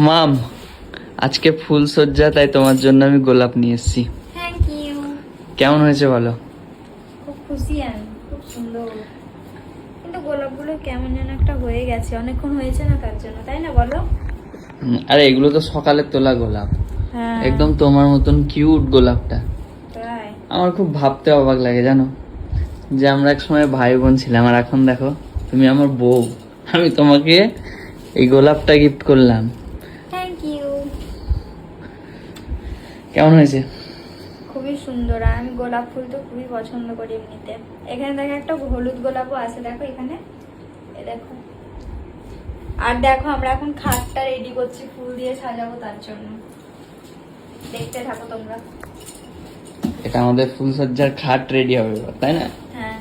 মাম, আজকে ফুল সজ্জা, তাই তোমার জন্য আমি গোলাপ নিয়ে এসেছি। Thank you. কেমন হয়েছে বলো? খুব খুশি আমি, খুব সুন্দর। কিন্তু গোলাপগুলো কেমন যেন একটা হয়ে গেছে, অনেকক্ষণ হয়েছে না তার জন্য, তাই না বলো? আরে এগুলো তো সকালে তোলা গোলাপ, হ্যাঁ একদম তোমার মতন কিউট গোলাপটা। তাই। আমার খুব ভাবতে অবাক লাগে জানো, যে আমরা এক সময় ভাই বোন ছিলাম, আর এখন দেখো তুমি আমার বউ, আমি তোমাকে এই গোলাপটা গিফট করলাম। Thank you. কেমন হয়েছে? খুবই সুন্দর, আর আমি গোলাপ ফুল তো খুবই পছন্দ করি এমনিতে। এখানে দেখো একটা হলুদ গোলাপও আছে, দেখো এখানে, এ দেখো। আর দেখো আমরা এখন খাটটা রেডি করছি, ফুল দিয়ে সাজাবো তার জন্য। দেখতে থাকো তোমরা। এটা আমাদের ফুল সজ্জার খাট রেডি হবে এবার, তাই না? হ্যাঁ।